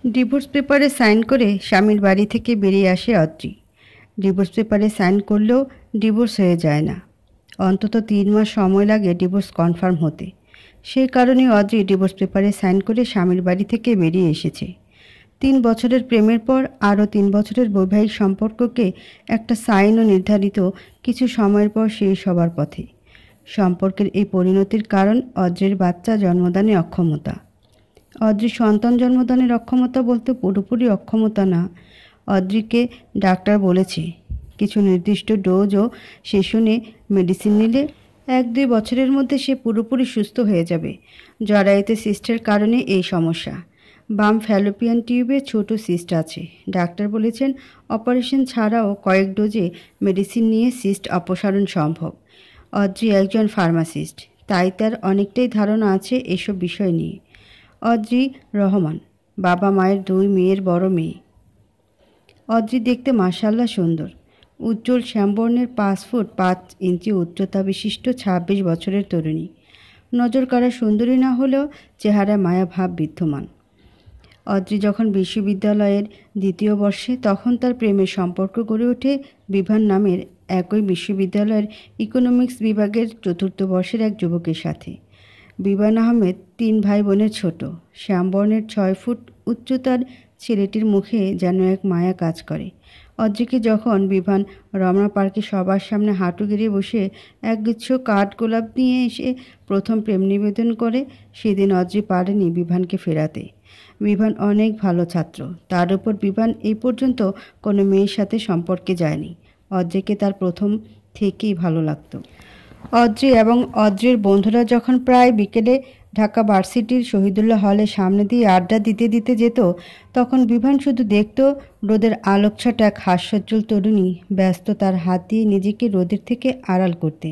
Divorce পেপারে sign করে স্বামীর বাড়ি থেকে বেরিয়ে আসে অদ্রি। ডিভোর্স পেপারে সাইন করলেও ডিভোর্স হয়ে যায় না। অন্তত 3 মাস সময় লাগে ডিভোর্স কনফার্ম হতে। সেই কারণেই অদ্রি ডিভোর্স পেপারে সাইন করে স্বামীর বাড়ি থেকে বেরিয়ে এসেছে। 3 বছরের প্রেমের পর আরও 3 বছরের বৈবাহিক সম্পর্ককে একটা সাইনও নির্ধারিত কিছু সময়ের পর শেষ হবার পথে। সম্পর্কের এই পরিণতির কারণ অদ্রির বাচ্চা জন্মদানে অক্ষমতা। অদ্রির সন্তান জন্মদানের অক্ষমতা বলতে পুরোপুরি অক্ষমতা না। অদ্রিকে ডাক্তার বলেছে কিছু নির্দিষ্ট ডোজ ও সেশনে মেডিসিন নিলে 1-2 বছরের মধ্যে সে পুরোপুরি সুস্থ হয়ে যাবে। জরায়ুতে সিস্টের কারণে এই সমস্যা। বাম ফ্যালোপিয়ান টিউবে ছোট সিস্ট আছে। ডাক্তার বলেছেন অপারেশন ছাড়াও কয়েক ডোজে মেডিসিন নিয়ে সিস্ট অপসারণ সম্ভব। অদ্রি একজন ফার্মাসিস্ট, তাই তার অনেকটাই ধারণা আছে এসব বিষয় নিয়ে। অদ্রি রহমান, বাবা মায়ের 2 মেয়ের বড় মেয়ে। অদ্রি দেখতে মাশাআল্লাহ সুন্দর। উজ্জ্বল শ্যামবর্ণের 5 ফুট 5 ইঞ্চি উচ্চতা বিশিষ্ট 26 বছরের তরুণী। নজর কাড়া সুন্দরী না হলেও চেহারায় মায়া ভাব বিদ্যমান। অদ্রি যখন বিশ্ববিদ্যালয়ের 2য় বর্ষে তখন তার প্রেমের সম্পর্ক গড়ে ওঠে বিভান নামের একই বিশ্ববিদ্যালয়ের ইকোনমিক্স বিভাগের 4র্থ বর্ষের এক যুবকের সাথে। বিভান আহমেদ 3 ভাই বোনের ছোট। শ্যামবর্ণের 6 ফুট উচ্চতার ছেলেটির মুখে যেন এক মায়া কাজ করে। অদ্রিকে যখন বিভান রমনা পার্কে সবার সামনে হাঁটু গেড়ে বসে একগুচ্ছ কাঠগোলাপ নিয়ে এসে প্রথম প্রেম নিবেদন করে, সেদিন অদ্রি পারেনি বিভানকে ফেরাতে। বিভান অনেক ভালো ছাত্র, তার উপর বিভান এই পর্যন্ত কোনো মেয়ের সাথে সম্পর্কে যায়নি। অদ্রিকে তার প্রথম থেকেই ভালো লাগতো। অদ্রি এবং অদ্রির বন্ধুরা যখন প্রায় বিকেলে ঢাকা ভার্সিটির শহীদুল্লাহ হলের সামনে দিয়ে আড্ডা দিতে দিতে যেত, তখন বিভান শুধু দেখত রোদের আলোকছটা এক হাস্যোজ্জ্বল তরুণী ব্যস্ত তার হাত দিয়ে নিজেকে রোদের থেকে আড়াল করতে।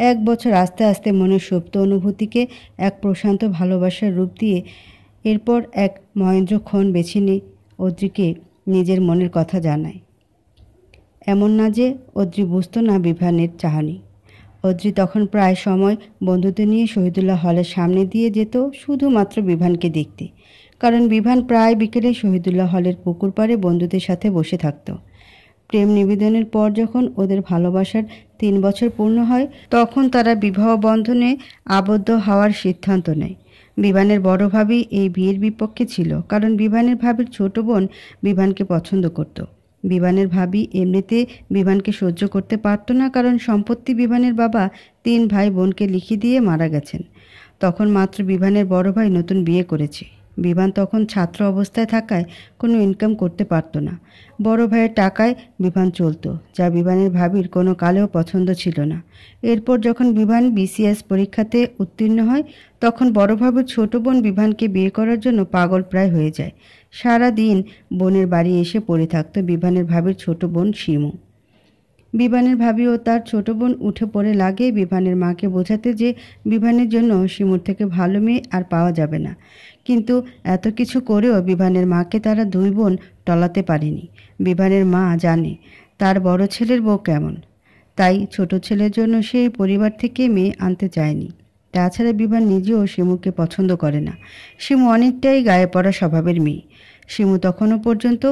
1 বছর আস্তে আস্তে মনের সুপ্ত অনুভূতিকে এক প্রশান্ত ভালোবাসার রূপ দিয়ে এরপর এক মহেন্দ্রক্ষণ বেছে নিয়ে অদ্রিকে নিজের মনের কথা জানায়। এমন না যে অদ্রি বুঝতো না বিভানের চাহনি। অদ্রি তখন প্রায় সময় বন্ধুদের নিয়ে শহীদুল্লাহ হলের সামনে দিয়ে যেত শুধুমাত্র বিভানকে দেখতে। কারণ বিভান প্রায় বিকেলে শহীদুল্লাহ হলের পুকুর পাড়ে বন্ধুদের সাথে বসে থাকত। প্রেম নিবেদনের পর যখন ওদের ভালোবাসার 3 বছর পূর্ণ হয়, তখন তারা বিবাহ বন্ধনে আবদ্ধ হওয়ার সিদ্ধান্ত নেয়। বিভানের বড় ভাবি এই বিয়ের বিপক্ষে ছিল, কারণ বিভানের ভাবির ছোট বোন বিভানকে পছন্দ করত। বিভানের ভাবি এমনিতে বিভানকে সহ্য করতে পারত না, কারণ সম্পত্তি বিভানের বাবা 3 ভাই বোনকে লিখে দিয়ে মারা গেছেন। তখন মাত্র বিভানের বড় ভাই নতুন বিয়ে করেছে। বিভান তখন ছাত্র অবস্থায় থাকায় কোনো ইনকাম করতে পারত না। বড় ভাইয়ের টাকায় বিভান চলত, যা বিভানের ভাবির কোনো কালেও পছন্দ ছিল না। এরপর যখন বিভান বিসিএস পরীক্ষাতে উত্তীর্ণ হয়, তখন বড় ভাবির ছোট বোন বিভানকে বিয়ে করার জন্য পাগল প্রায় হয়ে যায়। সারা দিন বোনের বাড়ি এসে পড়ে থাকত বিভানের ভাবির ছোট বোন শিমু। বিভানের ভাবি ও তার ছোট বোন উঠে পড়ে লাগে বিভানের মাকে বোঝাতে যে বিভানের জন্য শিমুর থেকে ভালো মেয়ে আর পাওয়া যাবে না। কিন্তু এত কিছু করেও বিভানের মাকে তারা 2 বোন টলাতে পারেনি। বিভানের মা জানে তার বড় ছেলের বউ কেমন, তাই ছোট ছেলের জন্য সেই পরিবার থেকে মেয়ে আনতে চায়নি। তাছাড়া বিভান নিজেও শিমুকে পছন্দ করে না। শিমু অনেকটাই গায়ে পড়া স্বভাবের মেয়ে। শিমু তখনও পর্যন্ত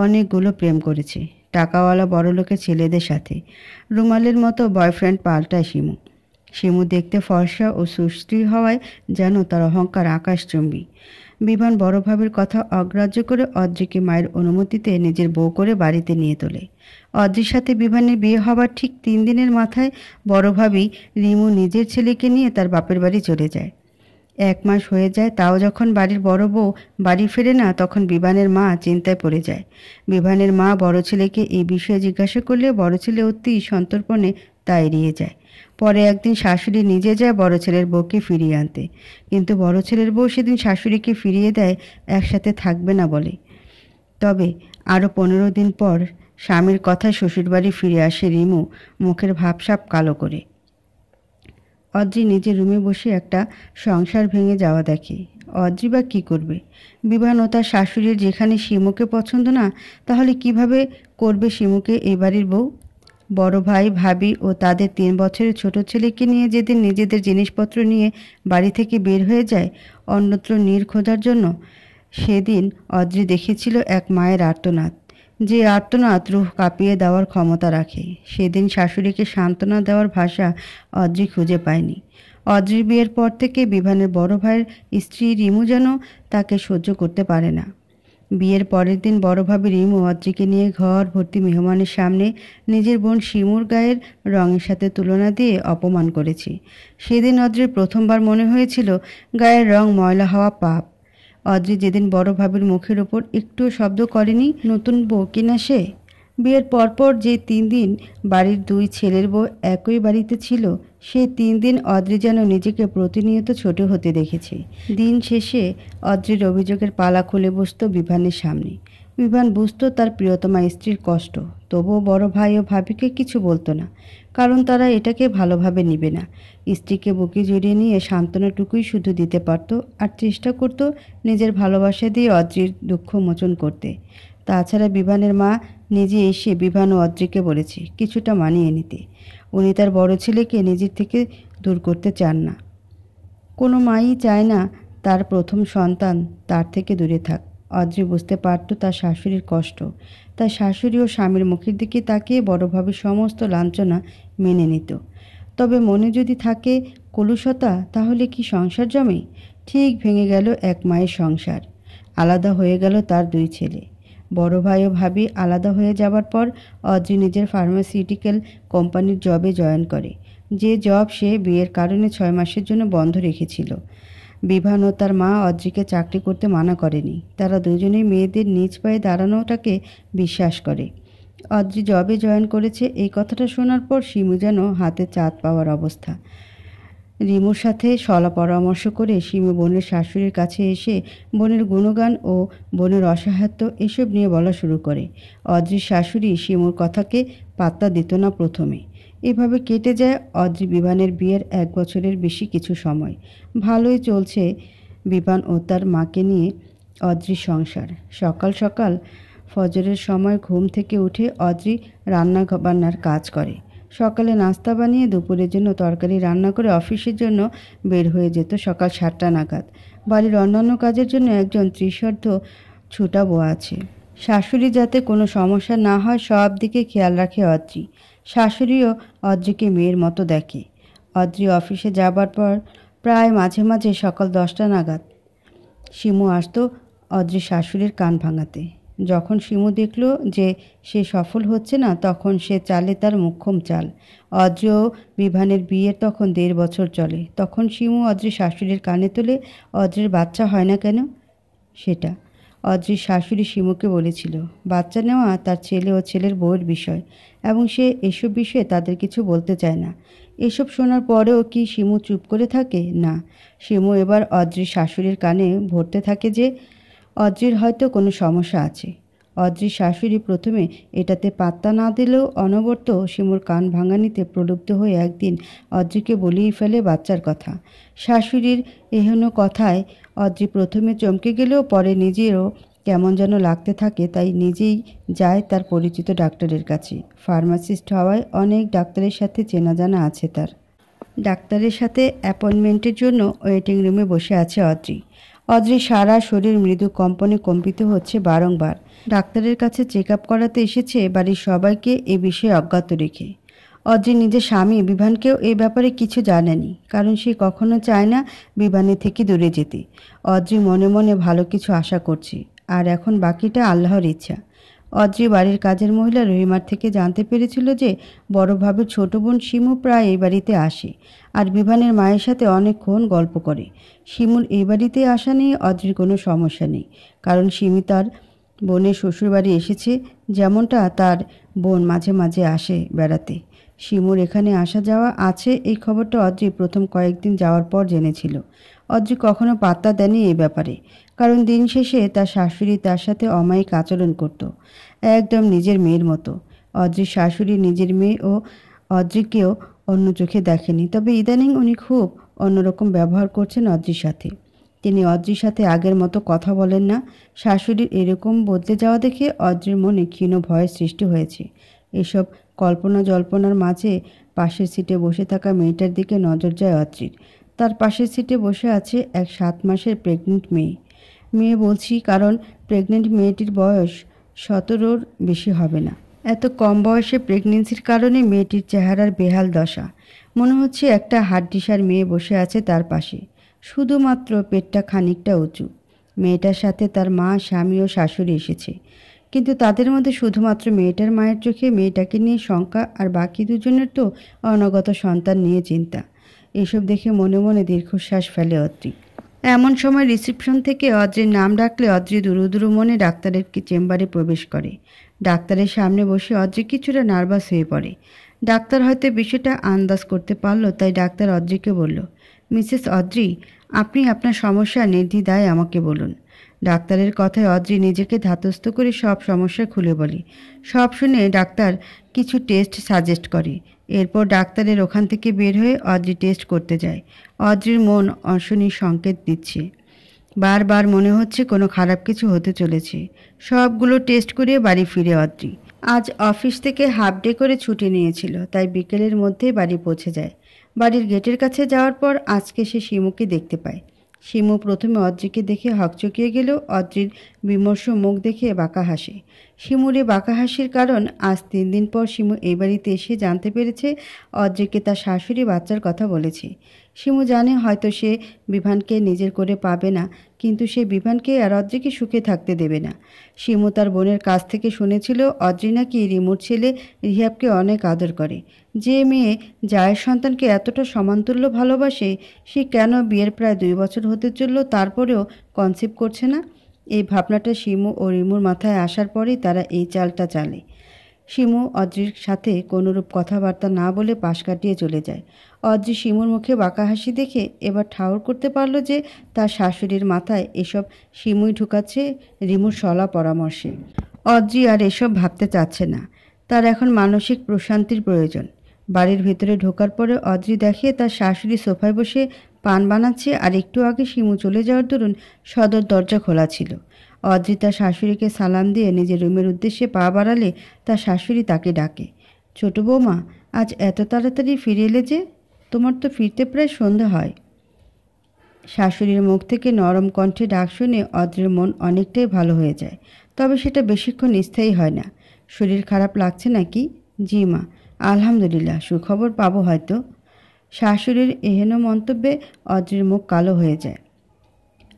অনেকগুলো প্রেম করেছে টাকাওয়ালা বড়লোকের ছেলেদের সাথে। রুমালের মতো বয়ফ্রেন্ড পাল্টায় শিমু। শিমু দেখতে ফর্সা ও সুশ্রী হওয়ায় যেন তার অহংকার আকাশচুম্বী। বিভান বড় ভাবির কথা অগ্রাহ্য করে অদ্রিকে মায়ের অনুমতিতে নিজের বউ করে বাড়িতে নিয়ে তোলে। অদ্রির সাথে বিভানের বিয়ে হবার ঠিক 3 দিনের মাথায় বড় ভাবি রিমু নিজের ছেলেকে নিয়ে তার বাপের বাড়ি চলে যায়। 1 মাস হয়ে যায়, তাও যখন বাড়ির বড় বউ বাড়ি ফেরে না, তখন বিভানের মা চিন্তায় পড়ে যায়। বিভানের মা বড় ছেলেকে এই বিষয়ে জিজ্ঞাসা করলে বড় ছেলে অতি সন্তর্পণে তা এড়িয়ে যায়। পরে একদিন শাশুড়ি নিজে যায় বড় ছেলের বউকে ফিরিয়ে আনতে, কিন্তু বড় ছেলের বউ সেদিন শাশুড়িকে ফিরিয়ে দেয় একসাথে থাকবে না বলে। তবে আরও 15 দিন পর স্বামীর কথায় শ্বশুরবাড়ি ফিরে আসে রিমু, মুখের ভাবসাব কালো করে। অদ্রি নিজের রুমে বসে একটা সংসার ভেঙে যাওয়া দেখে। অদ্রি বা কী করবে? বিভান ও তার শাশুড়ির যেখানে শিমুকে পছন্দ না, তাহলে কিভাবে করবে শিমুকে এই বাড়ির বউ? বড় ভাই ভাবি ও তাদের 3 বছরের ছোট ছেলেকে নিয়ে যেদিন নিজেদের জিনিসপত্র নিয়ে বাড়ি থেকে বের হয়ে যায় অন্যত্র নীড় খোঁজার জন্য, সেদিন অদ্রি দেখেছিল এক মায়ের আর্তনাদ, যে আর্তনাদ রুহ কাঁপিয়ে দেওয়ার ক্ষমতা রাখে। সেদিন শাশুড়িকে সান্ত্বনা দেওয়ার ভাষা অদ্রি খুঁজে পায়নি। অদ্রির বিয়ের পর থেকে বিভানের বড় ভাইয়ের স্ত্রী রিমু যেন তাকে সহ্য করতে পারে না। বিয়ের পরের দিন বড় ভাবি রিমু অদ্রিকে নিয়ে ঘর ভর্তি মেহমানের সামনে নিজের বোন শিমুর গায়ের রঙের সাথে তুলনা দিয়ে অপমান করেছে। সেদিন অদ্রির প্রথমবার মনে হয়েছিল গায়ের রং ময়লা হওয়া পাপ। অদ্রি যেদিন বড় ভাবির মুখের ওপর একটুও শব্দ করেনি, নতুন বউ কিনা সে। বিয়ের পরপর যে 3 দিন বাড়ির 2 ছেলের বউ একই বাড়িতে ছিল, সেই 3 দিন অদ্রি যেন নিজেকে প্রতিনিয়ত ছোট হতে দেখেছে। দিন শেষে অদ্রির অভিযোগের পালা খুলে বসত বিভানের সামনে। বিভান বুঝত তার প্রিয়তমা স্ত্রীর কষ্ট, তবুও বড় ভাই ও ভাবিকে কিছু বলতো না, কারণ তারা এটাকে ভালোভাবে নিবে না। স্ত্রীকে বুকে জড়িয়ে নিয়ে সান্ত্বনাটুকুই শুধু দিতে পারত, আর চেষ্টা করত নিজের ভালোবাসা দিয়ে অদ্রির দুঃখ মোচন করতে। তাছাড়া বিভানের মা নিজে এসে বিভান ও অদ্রিকে বলেছে কিছুটা মানিয়ে নিতে। উনি তার বড় ছেলেকে নিজের থেকে দূর করতে চান না। কোনো মাই চায় না তার প্রথম সন্তান তার থেকে দূরে থাক। অদ্রি বুঝতে পারত তার শাশুড়ির কষ্ট, তার শাশুড়ি ও স্বামীর মুখের দিকে তাকিয়ে বড়ভাবে সমস্ত লাঞ্ছনা মেনে নিত। তবে মনে যদি থাকে কলুষতা, তাহলে কি সংসার জমে? ঠিক ভেঙে গেল এক মায়ের সংসার। আলাদা হয়ে গেল তার 2 ছেলে। বড় ভাই ও ভাবি আলাদা হয়ে যাবার পর অদ্রি নিজের ফার্মাসিউটিক্যাল কোম্পানির জবে জয়েন করে, যে জব সে বিয়ের কারণে 6 মাসের জন্য বন্ধ রেখেছিল। বিভান ও তার মা অদ্রিকে চাকরি করতে মানা করেনি। তারা দুজনেই মেয়েদের নিজ পায়ে দাঁড়ানোটাকে বিশ্বাস করে। অদ্রি জবে জয়েন করেছে এই কথাটা শোনার পর শিমু যেন হাতে চাঁদ পাওয়ার অবস্থা। রিমুর সাথে সলা পরামর্শ করে শিমু বোনের শাশুড়ির কাছে এসে বোনের গুণগান ও বোনের অসহায়ত্ব এসব নিয়ে বলা শুরু করে। অদ্রির শাশুড়ি শিমুর কথাকে পাত্তা দিত না প্রথমে। এভাবে কেটে যায় অদ্রি বিভানের বিয়ের 1 বছরের বেশি কিছু সময়। ভালোই চলছে বিভান ও তার মাকে নিয়ে অদ্রির সংসার। সকাল সকাল ফজরের সময় ঘুম থেকে উঠে অদ্রি রান্না বান্নার কাজ করে। সকালে নাস্তা বানিয়ে দুপুরের জন্য তরকারি রান্না করে অফিসের জন্য বের হয়ে যেত সকাল 7টা নাগাদ। বাড়ির অন্যান্য কাজের জন্য একজন ত্রিশর্ধ ছুটা বউ আছে। শাশুড়ি যাতে কোনো সমস্যা না হয় সব দিকে খেয়াল রাখে অদ্রি। শাশুড়িও অদ্রিকে মেয়ের মতো দেখে। অদ্রি অফিসে যাবার পর প্রায় মাঝে মাঝে সকাল 10টা নাগাদ শিমু আসতো অদ্রির শাশুড়ির কান ভাঙাতে। যখন শিমু দেখল যে সে সফল হচ্ছে না, তখন সে চালে তার মোক্ষম চাল। অদ্রি ও বিভানের বিয়ের তখন 1.5 বছর চলে। তখন শিমু অদ্রির শাশুড়ির কানে তোলে, অদ্রির বাচ্চা হয় না কেন সেটা। অদ্রির শাশুড়ি শিমুকে বলেছিল বাচ্চা নেওয়া তার ছেলে ও ছেলের বউয়ের বিষয়, এবং সে এসব বিষয়ে তাদের কিছু বলতে চায় না। এসব শোনার পরেও কি শিমু চুপ করে থাকে? না, শিমু এবার অদ্রির শাশুড়ির কানে ভরতে থাকে যে অদ্রির হয়তো কোনো সমস্যা আছে। অদ্রির শাশুড়ি প্রথমে এটাতে পাত্তা না দিলেও অনবরত শিমুর কান ভাঙানিতে প্রলুব্ধ হয়ে একদিন অদ্রিকে বলেই ফেলে বাচ্চার কথা। শাশুড়ির এহেন কথায় অদ্রি প্রথমে চমকে গেলেও পরে নিজেরও কেমন যেন লাগতে থাকে, তাই নিজেই যায় তার পরিচিত ডাক্তারের কাছে। ফার্মাসিস্ট হওয়ায় অনেক ডাক্তারের সাথে চেনা জানা আছে তার। ডাক্তারের সাথে অ্যাপয়েন্টমেন্টের জন্য ওয়েটিং রুমে বসে আছে অদ্রি। অদ্রির সারা শরীর মৃদু কম্পনে কম্পিত হচ্ছে বারংবার। ডাক্তারের কাছে চেক আপ করাতে এসেছে বাড়ির সবাইকে এ বিষয়ে অজ্ঞাত রেখে। অদ্রি নিজের স্বামী বিভানকেও এ ব্যাপারে কিছু জানেনি, কারণ সে কখনো চায় না বিভানের থেকে দূরে যেতে। অদ্রি মনে মনে ভালো কিছু আশা করছে, আর এখন বাকিটা আল্লাহর ইচ্ছা। অদ্রি বাড়ির কাজের মহিলা রহিমার থেকে জানতে পেরেছিল যে বড় ভাবির ছোট বোন শিমু প্রায় এই বাড়িতে আসে, আর বিভানের মায়ের সাথে অনেকক্ষণ গল্প করে। শিমুর এই বাড়িতে আসা নিয়ে অদ্রির কোনো সমস্যা নেই, কারণ শিমু তার বোনের শ্বশুরবাড়ি এসেছে, যেমনটা তার বোন মাঝে মাঝে আসে বেড়াতে। শিমুর এখানে আসা যাওয়া আছে এই খবরটা অদ্রি প্রথম কয়েকদিন যাওয়ার পর জেনেছিল। অদ্রি কখনো পাত্তা দেয়নি এই ব্যাপারে, কারণ দিন শেষে তার শাশুড়ি তার সাথে অমায়িক আচরণ করত, একদম নিজের মেয়ের মতো। অদ্রির শাশুড়ি নিজের মেয়ে ও অদ্রিকেও অন্য চোখে দেখেনি, তবে ইদানিং উনি খুব অন্যরকম ব্যবহার করছেন অদ্রির সাথে। তিনি অদ্রির সাথে আগের মতো কথা বলেন না। শাশুড়ির এরকম বদলে যাওয়া দেখে অদ্রির মনে ক্ষীণ ভয়ের সৃষ্টি হয়েছে। এসব কল্পনা জল্পনার মাঝে পাশের সিটে বসে থাকা মেয়েটার দিকে নজর যায় অদ্রির। তার পাশের সিটে বসে আছে এক 7 মাসের প্রেগনেন্ট মেয়ে। মেয়ে বলছি, কারণ প্রেগনেন্ট মেয়েটির বয়স 17-র বেশি হবে না। এত কম বয়সে প্রেগনেন্সির কারণে মেয়েটির চেহারার বেহাল দশা। মনে হচ্ছে একটা হাড্ডিসার মেয়ে বসে আছে তার পাশে, শুধুমাত্র পেটটা খানিকটা উঁচু। মেয়েটার সাথে তার মা, স্বামী ও শাশুড়ি এসেছে, কিন্তু তাদের মধ্যে শুধুমাত্র মেয়েটার মায়ের চোখে মেয়েটাকে নিয়ে শঙ্কা, আর বাকি দুজনের তো অনাগত সন্তান নিয়ে চিন্তা। এসব দেখে মনে মনে দীর্ঘশ্বাস ফেলে অদ্রি। এমন সময় রিসেপশন থেকে অদ্রির নাম ডাকলে অদ্রি দুরু মনে ডাক্তারের চেম্বারে প্রবেশ করে। ডাক্তারের সামনে বসে অদ্রি কিছুটা নার্ভাস হয়ে পড়ে। ডাক্তার হয়তো বিষয়টা আন্দাজ করতে পারল, তাই ডাক্তার অদ্রিকে বলল, মিসেস অদ্রি, আপনি আপনার সমস্যা নির্দ্বিধায় আমাকে বলুন। ডাক্তারের কথায় অদ্রি নিজেকে ধাতস্থ করে সব সমস্যা খুলে বলে। সব শুনে ডাক্তার কিছু টেস্ট সাজেস্ট করে। এরপর ডাক্তারের ওখান থেকে বের হয়ে অদ্রি টেস্ট করতে যায়। অদ্রির মন অশনির সংকেত দিচ্ছে। বারবার মনে হচ্ছে কোনো খারাপ কিছু হতে চলেছে। সবগুলো টেস্ট করে বাড়ি ফিরে অদ্রি। আজ অফিস থেকে হাফ ডে করে ছুটি নিয়েছিল, তাই বিকেলের মধ্যে বাড়ি পৌঁছে যায়। বাড়ির গেটের কাছে যাওয়ার পর আজকে সে শিমুকে দেখতে পায়। শিমু প্রথমে অদ্রিকে দেখে হকচকিয়ে গেলেও অদ্রির বিমর্ষ মুখ দেখে বাঁকা হাসে। শিমুর এই বাঁকা হাসির কারণ আজ 3 দিন পর শিমু এই বাড়িতে এসে জানতে পেরেছে অদ্রিকে তার শাশুড়ি বাচ্চার কথা বলেছে। শিমু জানে হয়তো সে বিভানকে নিজের করে পাবে না, কিন্তু সে বিভানকে আর অদ্রিকে সুখে থাকতে দেবে না। শিমু তার বোনের কাছ থেকে শুনেছিল অদ্রি নাকি রিমুর ছেলে রিহাবকে অনেক আদর করে। যে মেয়ে জায়ের সন্তানকে এতটা সমানতুল্য ভালোবাসে, সে কেন বিয়ের প্রায় 2 বছর হতে চলল তারপরেও কনসিভ করছে না? এই ভাবনাটা শিমু ও রিমুর মাথায় আসার পরেই তারা এই চালটা চালে। শিমু অদ্রির সাথে কোনোরূপ কথাবার্তা না বলে পাশ কাটিয়ে চলে যায়। অদ্রি শিমুর মুখে বাঁকা হাসি দেখে এবার ঠাউর করতে পারল যে তার শাশুড়ির মাথায় এসব শিমুই ঢুকাচ্ছে রিমুর সলা পরামর্শে। অদ্রি আর এসব ভাবতে চাচ্ছে না। তার এখন মানসিক প্রশান্তির প্রয়োজন। বাড়ির ভেতরে ঢোকার পরে অদ্রি দেখে তার শাশুড়ি সোফায় বসে পান বানাচ্ছে, আর একটু আগে শিমু চলে যাওয়ার দরুন সদর দরজা খোলা ছিল। অদ্রি তার শাশুড়িকে সালাম দিয়ে নিজের রুমের উদ্দেশ্যে পা বাড়ালে তার শাশুড়ি তাকে ডাকে, ছোট বৌমা, আজ এত তাড়াতাড়ি ফিরে এলে যে? তোমার তো ফিরতে প্রায় সন্ধ্যা হয়। শাশুড়ির মুখ থেকে নরম কণ্ঠে ডাক শুনে অদ্রির মন অনেকটাই ভালো হয়ে যায়, তবে সেটা বেশিক্ষণ স্থায়ী হয় না। শরীর খারাপ লাগছে নাকি? জি মা, আলহামদুলিল্লাহ, সুখবর পাবো হয়তো। শাশুড়ির এহেন মন্তব্যে অদ্রির মুখ কালো হয়ে যায়।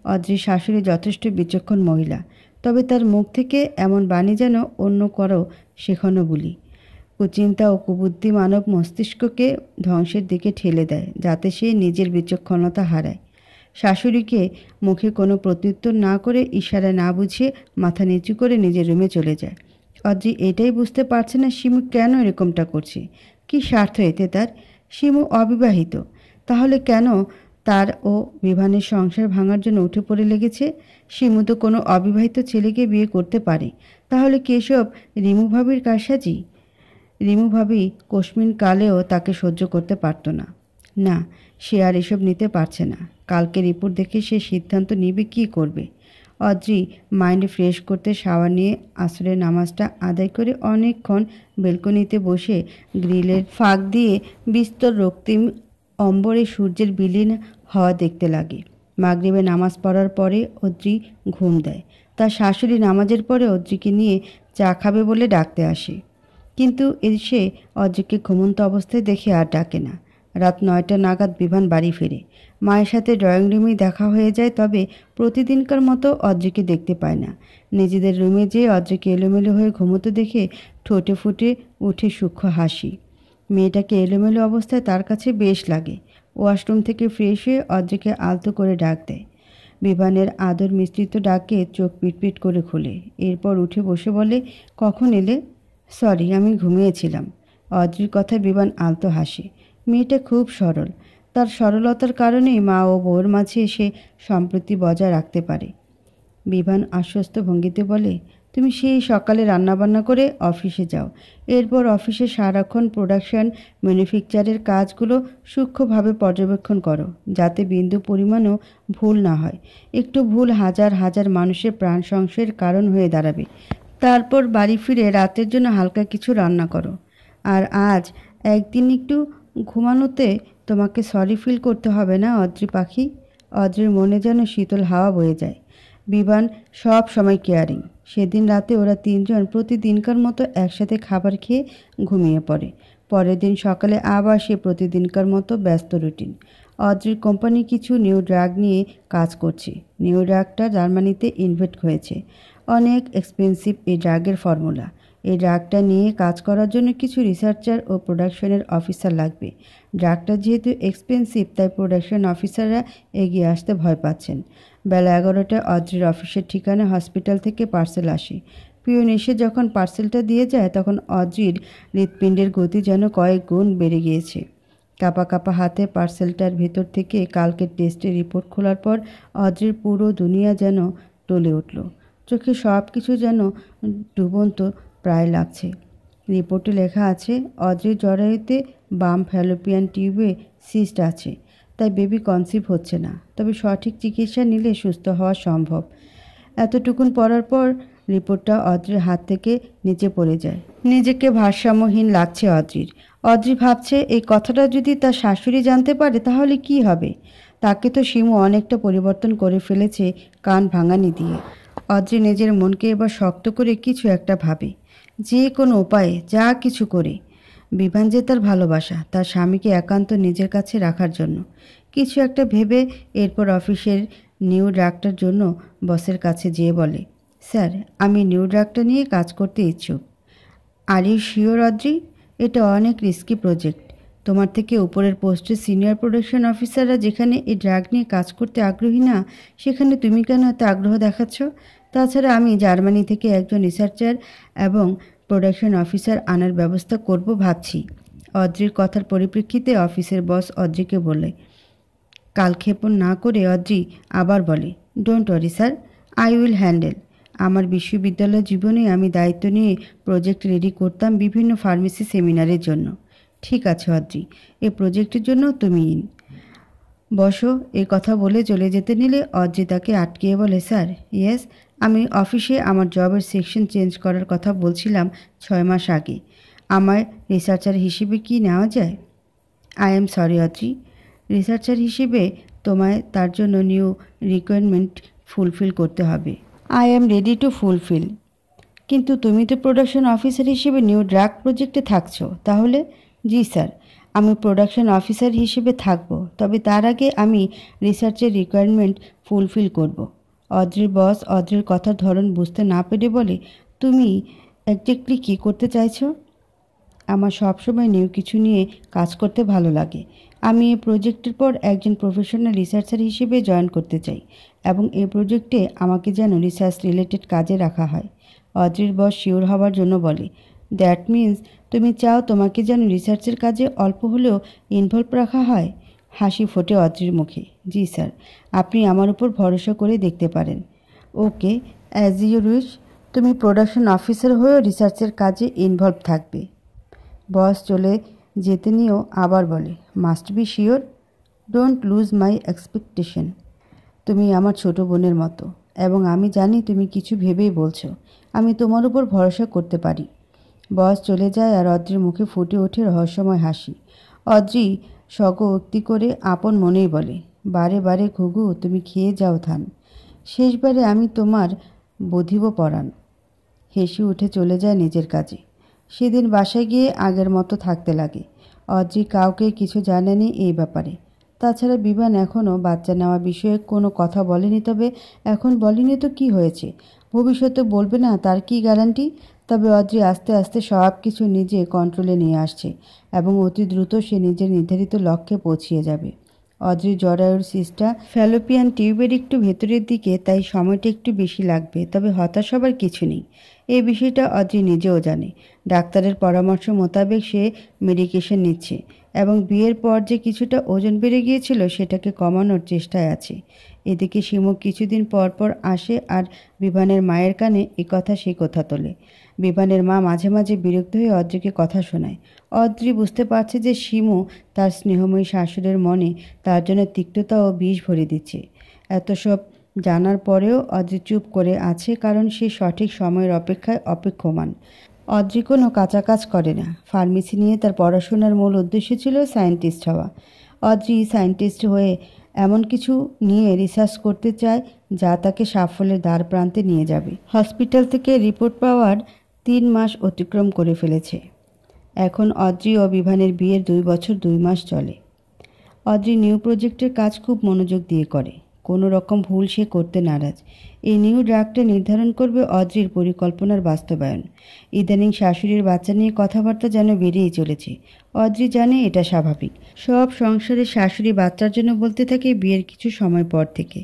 অদ্রির শাশুড়ি যথেষ্ট বিচক্ষণ মহিলা, তবে তার মুখ থেকে এমন বাণী যেন অন্য কারো শেখানো বুলি। কুচিন্তা ও কুবুদ্ধি মানব মস্তিষ্ককে ধ্বংসের দিকে ঠেলে দেয়, যাতে সে নিজের বিচক্ষণতা হারায়। শাশুড়িকে মুখে কোনো প্রত্যুত্তর না করে, ইশারায় না বুঝিয়ে মাথা নিচু করে নিজের রুমে চলে যায়। অদ্রি এটাই বুঝতে পারছে না শিমু কেন এরকমটা করছে। কি স্বার্থ এতে তার? শিমু অবিবাহিত, তাহলে কেন তার ও বিভানের সংসার ভাঙার জন্য উঠে পড়ে লেগেছে? শিমু তো কোনো অবিবাহিত ছেলেকে বিয়ে করতে পারে, তাহলে কি এসব রিমু ভাবির কারসাজি? রিমু ভাবি কোশমিন কালেও তাকে সহ্য করতে পারত না। না, সে আর এসব নিতে পারছে না। কালকে রিপোর্ট দেখে সে সিদ্ধান্ত নিবে কি করবে। অদ্রি মাইন্ড ফ্রেশ করতে শাওয়ার নিয়ে আসরের নামাজটা আদায় করে অনেকক্ষণ বেলকনিতে বসে গ্রিলের ফাঁক দিয়ে বিস্তর রক্তিম অম্বরে সূর্যের বিলীন হওয়া দেখতে লাগে। মাগরিবে নামাজ পড়ার পরে অদ্রি ঘুম দেয়। তার শাশুড়ি নামাজের পরে অদ্রিকে নিয়ে চা খাবে বলে ডাকতে আসে, কিন্তু এসে অদ্রিকে ঘুমন্ত অবস্থায় দেখে আর ডাকে না। রাত 9টা নাগাদ বিভান বাড়ি ফেরে। মায়ের সাথে ড্রয়িং রুমেই দেখা হয়ে যায়, তবে প্রতিদিনকার মতো অদ্রিকে দেখতে পায় না। নিজেদের রুমে যেয়ে অদ্রিকে এলোমেলো হয়ে ঘুমোতে দেখে ঠোঁটে ফুটে উঠে সূক্ষ্ম হাসি। মেয়েটাকে এলোমেলো অবস্থায় তার কাছে বেশ লাগে। ওয়াশরুম থেকে ফ্রেশ হয়ে অদ্রিকে আলতো করে ডাক দেয়। বিভানের আদর মিশ্রিত ডাকে চোখ পিটপিট করে খোলে। এরপর উঠে বসে বলে, কখন এলে? সরি, আমি ঘুমিয়েছিলাম। অদ্রির কথায় বিভান আলতো হাসে। মেয়েটা খুব সরল। তার সরলতার কারণেই মা ও বউয়ের মাঝে এসে সম্প্রীতি বজায় রাখতে পারে। বিভান আশ্বস্ত ভঙ্গিতে বলে, তুমি সেই সকালে রান্নাবান্না করে অফিসে যাও। এরপর অফিসে সারাক্ষণ প্রোডাকশন ম্যানুফ্যাকচারের কাজগুলো সূক্ষ্মভাবে পর্যবেক্ষণ করো, যাতে বিন্দু পরিমাণও ভুল না হয়। একটু ভুল হাজার হাজার মানুষের প্রাণ সংশয়ের কারণ হয়ে দাঁড়াবে। তারপর বাড়ি ফিরে রাতের জন্য হালকা কিছু রান্না করো। আর আজ একদিন একটু ঘুমানোতে তোমাকে সরি ফিল করতে হবে না অদ্রি পাখি। অদ্রির মনে যেন শীতল হাওয়া বয়ে যায়। বিভান সব সময় কেয়ারিং। সেদিন রাতে ওরা তিনজন প্রতিদিনকার মতো একসাথে খাবার খেয়ে ঘুমিয়ে পড়ে। পরের দিন সকালে আবার সে প্রতিদিনকার মতো ব্যস্ত রুটিন। অদ্রির কোম্পানি কিছু নিউ ড্রাগ নিয়ে কাজ করছে। নিউ ড্রাগটা জার্মানিতে ইনভেন্ট হয়েছে। অনেক এক্সপেন্সিভ এই ড্রাগের ফর্মুলা। এই ড্রাগটা নিয়ে কাজ করার জন্য কিছু রিসার্চার ও প্রোডাকশনের অফিসার লাগবে। ড্রাগটা যেহেতু এক্সপেন্সিভ, তাই প্রোডাকশন অফিসাররা এগিয়ে আসতে ভয় পাচ্ছেন। বেলা 11টায় অদ্রির অফিসের ঠিকানায় হসপিটাল থেকে পার্সেল আসে। পিয়ন এসে যখন পার্সেলটা দিয়ে যায়, তখন অদ্রির হৃৎপিণ্ডের গতি যেন কয়েক গুণ বেড়ে গিয়েছে। কাঁপা কাঁপা হাতে পার্সেলটার ভেতর থেকে কালকের টেস্টের রিপোর্ট খোলার পর অদ্রির পুরো দুনিয়া যেন টলে উঠল। চোখে সব কিছু যেন ডুবন্ত প্রায় লাগছে। রিপোর্টে লেখা আছে, অদ্রির জরায়ুতে বাম ফ্যালোপিয়ান টিউবে সিস্ট আছে, তাই বেবি কনসিভ হচ্ছে না। তবে সঠিক চিকিৎসা নিলে সুস্থ হওয়া সম্ভব। এতটুকুন পড়ার পর রিপোর্টটা অদ্রির হাত থেকে নিচে পড়ে যায়। নিজেকে ভারসাম্যহীন লাগছে অদ্রির। অদ্রি ভাবছে, এই কথাটা যদি তার শাশুড়ি জানতে পারে তাহলে কি হবে। তাকে তো শিমু অনেকটা পরিবর্তন করে ফেলেছে কান ভাঙানি দিয়ে। অদ্রি নিজের মনকে এবার শক্ত করে কিছু একটা ভাবে, যে কোনো উপায়ে যা কিছু করে। বিভান যে তার ভালোবাসা, তার স্বামীকে একান্ত নিজের কাছে রাখার জন্য। কিছু একটা ভেবে এরপর অফিসের নিউ ড্রাগটার জন্য বসের কাছে যেয়ে বলে, স্যার, আমি নিউ ড্রাগটা নিয়ে কাজ করতে ইচ্ছুক। Are you sure Adri? এটা অনেক রিস্কি প্রজেক্ট। তোমার থেকে উপরের পোস্টের সিনিয়র প্রোডাকশন অফিসাররা যেখানে এই ড্রাগ নিয়ে কাজ করতে আগ্রহী না, সেখানে তুমি কেন এত আগ্রহ দেখাচ্ছ? তাছাড়া আমি জার্মানি থেকে একজন রিসার্চার এবং প্রোডাকশন অফিসার আনার ব্যবস্থা করব ভাবছি। অদ্রির কথার পরিপ্রেক্ষিতে অফিসের বস অদ্রিকে বলে। কালক্ষেপণ না করে অদ্রি আবার বলে, don't worry sir, I will handle. আমার বিশ্ববিদ্যালয় জীবনে আমি দায়িত্ব নিয়ে প্রজেক্ট রেডি করতাম বিভিন্ন ফার্মেসি সেমিনারের জন্য। ঠিক আছে অদ্রি, এই প্রজেক্টের জন্য তুমি ইন। বসো, এই কথা বলে চলে যেতে নিলে অদ্রি তাকে আটকিয়ে বলে, স্যার, ইয়েস, আমি অফিসে আমার জবের সেকশন চেঞ্জ করার কথা বলছিলাম 6 মাস আগে। আমার রিসার্চার হিসেবে কি নেওয়া যায়? I am sorry Adri, researcher হিসেবে তোমায় তার জন্য নিউ রিকোয়ারমেন্ট ফুলফিল করতে হবে। I am ready to fulfil. কিন্তু তুমি তো প্রোডাকশন অফিসার হিসেবে নিউ ড্রাগ প্রজেক্টে থাকছো, তাহলে? জি স্যার, আমি প্রোডাকশন অফিসার হিসেবে থাকব, তবে তার আগে আমি রিসার্চের রিকোয়ারমেন্ট ফুলফিল করব। অদ্রির বস অদ্রির কথার ধরন বুঝতে না পেরে বলে, তুমি এক্স্যাক্টলি কী করতে চাইছো? আমার সবসময় নিউ কিছু নিয়ে কাজ করতে ভালো লাগে। আমি এই প্রজেক্টের পর একজন প্রফেশনাল রিসার্চার হিসেবে জয়েন করতে চাই এবং এই প্রজেক্টে আমাকে যেন রিসার্চ রিলেটেড কাজে রাখা হয়। অদ্রির বস শিওর হওয়ার জন্য বলে, দ্যাট মিন্স তুমি চাও তোমাকে যেন রিসার্চের কাজে অল্প হলেও ইনভলভ রাখা হয়? হাসি ফোটে অদ্রির মুখে। জি স্যার, আপনি আমার উপর ভরসা করে দেখতে পারেন। ওকে, অ্যাজ ইউ উইশ। তুমি প্রোডাকশন অফিসার হয়েও রিসার্চের কাজে ইনভলভ থাকবে। বস চলে যেতে নিয়েও আবার বলে, must be sure, don't lose my expectation. তুমি আমার ছোট বোনের মতো এবং আমি জানি তুমি কিছু ভেবেই বলছো। আমি তোমার উপর ভরসা করতে পারি। বস চলে যায় আর অদ্রির মুখে ফুটে ওঠে রহস্যময় হাসি। অদ্রি স্বগোক্তি করে আপন মনেই বলে, বারে বারে ঘুঘু, তুমি খেয়ে যাও ধান। শেষবারে আমি তোমার বধিব পরাণ। হেসে উঠে চলে যায় নিজের কাজে। সেদিন বাসায় গিয়ে আগের মতো থাকতে লাগে। অদ্রি কাউকে কিছু জানেনি এই ব্যাপারে। তাছাড়া বিভান এখনও বাচ্চা নেওয়া বিষয়ে কোনো কথা বলেনি। তবে এখন বলেনি তো কি হয়েছে, ভবিষ্যতে বলবে না তার কি গ্যারান্টি? তবে অদ্রি আস্তে আস্তে সব কিছু নিজে কন্ট্রোলে নিয়ে আসছে এবং অতি দ্রুত সে নিজের নির্ধারিত লক্ষ্যে পৌঁছিয়ে যাবে। অদ্রির জরায়ুর সিস্টটা ফ্যালোপিয়ান টিউবের একটু ভেতরের দিকে, তাই সময়টা একটু বেশি লাগবে। তবে হতাশ হবার কিছু নেই। এই বিষয়টা অদ্রি নিজেও জানে। ডাক্তারের পরামর্শ মোতাবেক সে মেডিকেশন নিচ্ছে এবং বিয়ের পর যে কিছুটা ওজন বেড়ে গিয়েছিল সেটাকে কমানোর চেষ্টায় আছে। এদিকে শিমু কিছুদিন পর পর আসে আর বিভানের মায়ের কানে এ কথা সে কথা তোলে। বিভানের মা মাঝে মাঝে বিরক্ত হয়ে অদ্রিকে কথা শোনায়। অদ্রি বুঝতে পারছে যে শিমু তার স্নেহময়ী শাশুড়ের মনে তার জন্য তিক্ততা ও বিষ ভরে দিচ্ছে। এত সব জানার পরেও অদ্রি চুপ করে আছে, কারণ সে সঠিক সময়ের অপেক্ষায় অপেক্ষমান। অদ্রি কোনো কাঁচা কাজ করে না। ফার্মেসি নিয়ে তার পড়াশোনার মূল উদ্দেশ্য ছিল সায়েন্টিস্ট হওয়া। অদ্রি সায়েন্টিস্ট হয়ে এমন কিছু নিয়ে রিসার্চ করতে চায় যা তাকে সাফল্যের দ্বার প্রান্তে নিয়ে যাবে। হসপিটাল থেকে রিপোর্ট পাওয়ার 3 মাস অতিক্রম করে ফেলেছে। এখন অদ্রি ও বিভানের বিয়ের 2 বছর 2 মাস চলে। অদ্রি নিউ প্রজেক্টের কাজ খুব মনোযোগ দিয়ে করে। কোনো রকম ভুল সে করতে নারাজ। এই নিউ ড্রাগটা নির্ধারণ করবে অদ্রির পরিকল্পনার বাস্তবায়ন। ইদানিং শাশুড়ির বাচ্চা নিয়ে কথাবার্তা যেন বেরিয়ে চলেছে। অদ্রি জানে এটা স্বাভাবিক। সব সংসারে শাশুড়ি বাচ্চার জন্য বলতে থাকে বিয়ের কিছু সময় পর থেকে।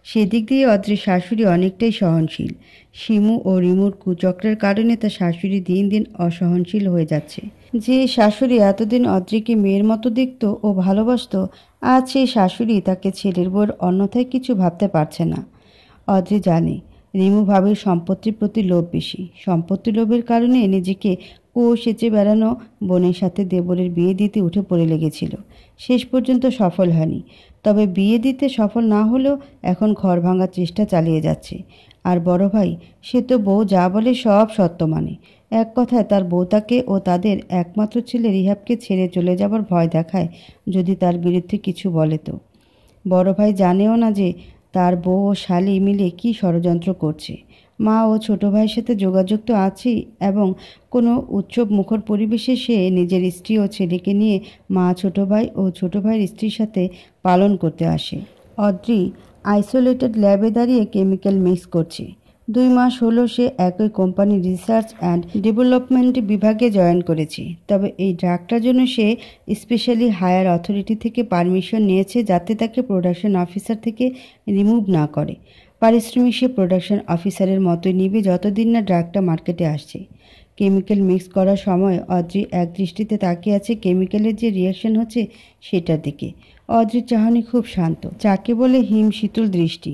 সেদিক দিয়ে অদ্রির শাশুড়ি অনেকটাই সহনশীল। শিমু ও রিমুর কুচক্রের কারণে তার শাশুড়ি দিন দিন অসহনশীল হয়ে যাচ্ছে। যে শাশুড়ি এতদিন অদ্রিকে মেয়ের মতো দেখত ও ভালোবাসত, আজ সেই শাশুড়ি তাকে ছেলের বউয়ের অন্যথায় কিছু ভাবতে পারছে না। অদ্রি জানে রিমু ভাবির সম্পত্তির প্রতি লোভ বেশি। সম্পত্তি লোভের কারণে নিজেকে সেচে বেড়ানো বোনের সাথে দেবরের বিয়ে দিতে উঠে পড়ে লেগেছিল। শেষ পর্যন্ত সফল হয়নি। তবে বিয়ে দিতে সফল না হলেও এখন ঘর ভাঙার চেষ্টা চালিয়ে যাচ্ছে। আর বড় ভাই, সে তো বউ যা বলে সব সত্য মানে। এক কথায় তার বউ তাকে ও তাদের একমাত্র ছেলে রিহাবকে ছেড়ে চলে যাবার ভয় দেখায় যদি তার বিরুদ্ধে কিছু বলে তো। বড় ভাই জানেও না যে তার বউ ও শালি মিলে কি ষড়যন্ত্র করছে। মা ও ছোট ভাইয়ের সাথে যোগাযোগ তো আছেই, এবং কোনো উৎসব মুখর পরিবেশে সে নিজের স্ত্রী ও ছেলেকে নিয়ে মা, ছোট ভাই ও ছোট ভাইয়ের স্ত্রীর সাথে পালন করতে আসে। অদ্রি আইসোলেটেড ল্যাবে দাঁড়িয়ে কেমিক্যাল মিক্স করছে। 2 মাস হলো সে একই কোম্পানির রিসার্চ অ্যান্ড ডেভেলপমেন্ট বিভাগে জয়েন করেছে। তবে এই ড্রাগটার জন্য সে স্পেশালি হায়ার অথরিটি থেকে পারমিশন নিয়েছে যাতে তাকে প্রোডাকশন অফিসার থেকে রিমুভ না করে। পারিশ্রমিক সে প্রোডাকশন অফিসারের মতোই নিবে যতদিন না ড্রাগটা মার্কেটে আসছে। কেমিক্যাল মিক্স করার সময় অদ্রি এক দৃষ্টিতে তাকিয়ে আছে কেমিক্যালের যে রিয়াকশন হচ্ছে সেটার দিকে। অদ্রির চাহনি খুব শান্ত, যাকে বলে হিম শীতল দৃষ্টি।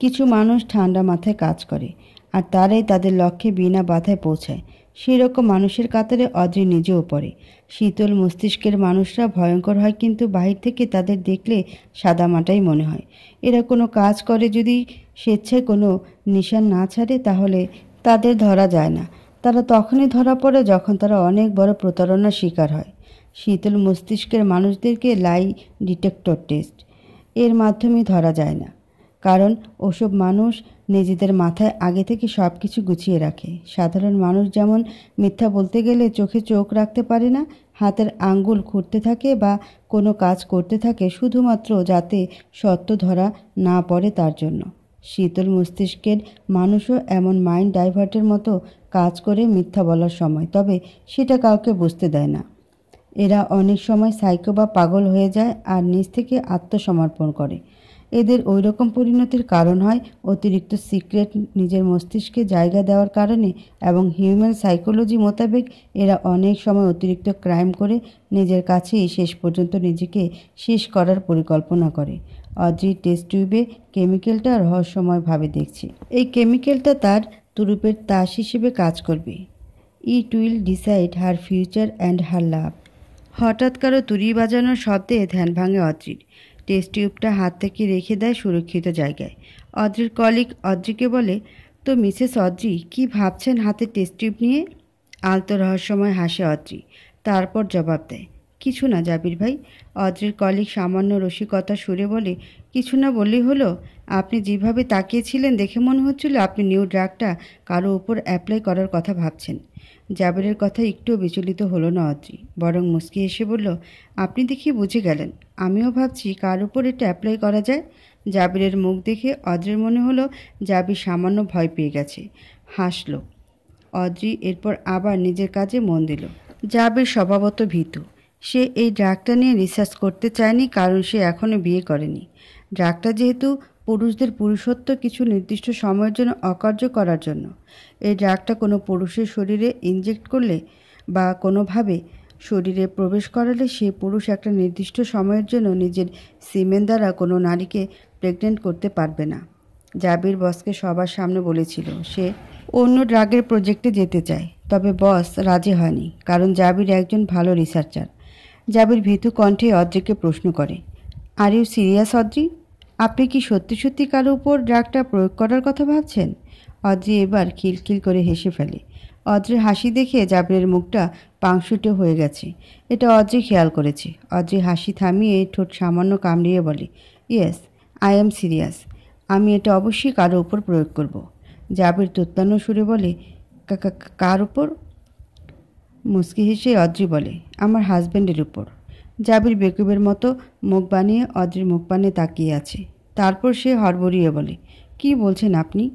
কিছু মানুষ ঠান্ডা মাথায় কাজ করে আর তারাই তাদের লক্ষ্যে বিনা বাধায় পৌঁছায়। সেই রকম মানুষের কাতারে অদ্রি নিজেও পড়ে। শীতল মস্তিষ্কের মানুষরা ভয়ঙ্কর হয়, কিন্তু বাহির থেকে তাদের দেখলে সাদামাটাই মনে হয়। এরা কোনো কাজ করে যদি স্বেচ্ছায় কোনো নিশান না ছাড়ে তাহলে তাদের ধরা যায় না। তারা তখনই ধরা পড়ে যখন তারা অনেক বড় প্রতারণার শিকার হয়। শীতল মস্তিষ্কের মানুষদেরকে লাই ডিটেক্টর টেস্ট এর মাধ্যমে ধরা যায় না, কারণ ওসব মানুষ নিজেদের মাথায় আগে থেকে সব কিছু গুছিয়ে রাখে। সাধারণ মানুষ যেমন মিথ্যা বলতে গেলে চোখে চোখ রাখতে পারে না, হাতের আঙ্গুল খুঁড়তে থাকে বা কোনো কাজ করতে থাকে শুধুমাত্র যাতে সত্য ধরা না পড়ে তার জন্য। শীতল মস্তিষ্কের মানুষও এমন মাইন্ড ডাইভার্টের মতো কাজ করে মিথ্যা বলার সময়, তবে সেটা কাউকে বুঝতে দেয় না। এরা অনেক সময় সাইকো বা পাগল হয়ে যায় আর নিজ থেকে আত্মসমর্পণ করে। এদের ওই রকম পরিণতির কারণ হয় অতিরিক্ত সিক্রেট নিজের মস্তিষ্কে জায়গা দেওয়ার কারণে, এবং হিউম্যান সাইকোলজি মোতাবেক এরা অনেক সময় অতিরিক্ত ক্রাইম করে নিজের কাছেই শেষ পর্যন্ত নিজেকে শেষ করার পরিকল্পনা করে। অদ্রি টেস্ট টিউবে কেমিক্যালটা রহস্যময়ভাবে দেখছে। এই কেমিক্যালটা তার তুরুপের তাস হিসেবে কাজ করবে। It will decide her future and her love. হঠাৎ কারো তুড়ি বাজানোর শব্দে ধ্যান ভাঙে অদ্রির। টেস্ট টিউবটা হাত থেকে রেখে দেয় সুরক্ষিত জায়গায়। অদ্রির কলিগ অদ্রিকে বলে, তো মিসেস অদ্রি, কি ভাবছেন হাতে টেস্ট টিউব নিয়ে? আলতো রহস্যময় হাসে অদ্রি, তারপর জবাব দেয়, কিছু না জাবির ভাই। অদ্রির কলিগ সামান্য রসিকতা সুরে বলে, কিছু না বললেই হলো। আপনি যেভাবে তাকিয়েছিলেন দেখে মনে হচ্ছিল আপনি নিউ ড্রাগটা কারো উপর অ্যাপ্লাই করার কথা ভাবছেন। জাবিরের কথা একটুও বিচলিত হলো না অদ্রি, বরং মুচকি এসে বলল, আপনি দেখি বুঝে গেলেন। আমিও ভাবছি কার উপর এটা অ্যাপ্লাই করা যায়। জাবিরের মুখ দেখে অদ্রির মনে হলো জাবির সামান্য ভয় পেয়ে গেছে। হাসল অদ্রি, এরপর আবার নিজের কাজে মন দিল। জাবির স্বভাবত ভীতু। সে এই ড্রাগটা নিয়ে রিসার্চ করতে চায়নি, কারণ সে এখনও বিয়ে করেনি। ড্রাগটা যেহেতু পুরুষদের পুরুষত্ব কিছু নির্দিষ্ট সময়ের জন্য অকার্য করার জন্য। এই ড্রাগটা কোনো পুরুষের শরীরে ইনজেক্ট করলে বা কোনোভাবে শরীরে প্রবেশ করালে সে পুরুষ একটা নির্দিষ্ট সময়ের জন্য নিজের সিমেন দ্বারা কোনো নারীকে প্রেগনেন্ট করতে পারবে না। জাবির বসকে সবার সামনে বলেছিল সে অন্য ড্রাগের প্রজেক্টে যেতে চায়, তবে বস রাজি হয়নি, কারণ জাবির একজন ভালো রিসার্চার। জাবির ভীতু কণ্ঠে অদ্রিকে প্রশ্ন করে, আর ইউ সিরিয়াস অদ্রি? আপনি কি সত্যি সত্যি কারো উপর ড্রাগটা প্রয়োগ করার কথা ভাবছেন? অদ্রি এবার খিলখিল করে হেসে ফেলে। অদ্রির হাসি দেখে জাবিরের মুখটা পাংশুটে হয়ে গেছে। এটা অদ্রি খেয়াল করেছে। অদ্রি হাসি থামিয়ে ঠোঁট সামান্য কামড়িয়ে বলে, ইয়েস, আই অ্যাম সিরিয়াস। আমি এটা অবশ্যই কারো উপর প্রয়োগ করব। জাবির তোত্তানো সুরে বলে, কার উপর? মুচকি হেসে অদ্রি বলে, আমার হাজব্যান্ডের উপর। জাবির বেকুবের মতো মুখ বানিয়ে অদ্রির মুখ পানে তাকিয়ে আছে। তারপর সে হড়বড়িয়ে বলে, কি বলছেন আপনি?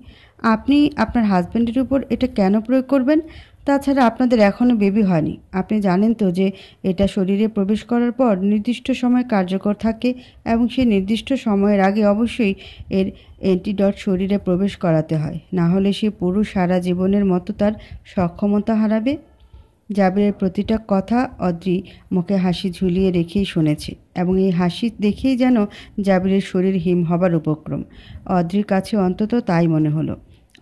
আপনি আপনার হাজব্যান্ডের উপর এটা কেন প্রয়োগ করবেন? তাছাড়া আপনাদের এখনও বেবি হয়নি। আপনি জানেন তো যে এটা শরীরে প্রবেশ করার পর নির্দিষ্ট সময় কার্যকর থাকে এবং সেই নির্দিষ্ট সময়ের আগে অবশ্যই এর অ্যান্টিডট শরীরে প্রবেশ করাতে হয়, না হলে সে পুরো সারা জীবনের মতো তার সক্ষমতা হারাবে। জাবিরের প্রতিটা কথা অদ্রি মুখে হাসি ঝুলিয়ে রেখেই শুনেছে এবং এই হাসি দেখেই যেন জাবিরের শরীর হিম হবার উপক্রম। অদ্রির কাছে অন্তত তাই মনে হলো।